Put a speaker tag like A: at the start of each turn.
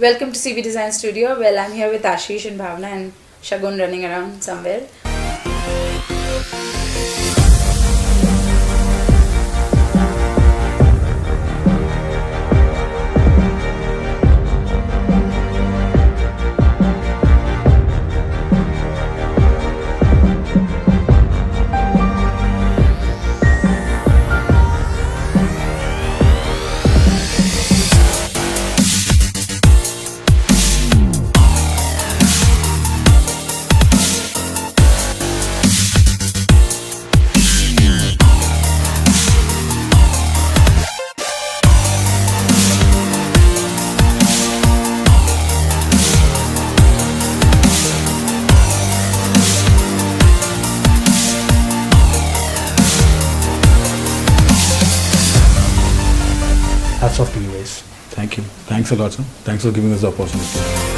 A: Welcome to CB Design Studio. Well, I'm here with Ashish and Bhavna and Shagun running around somewhere.
B: Hats off to you guys.
C: Thank you. Thanks a lot, sir. Thanks for giving us the opportunity.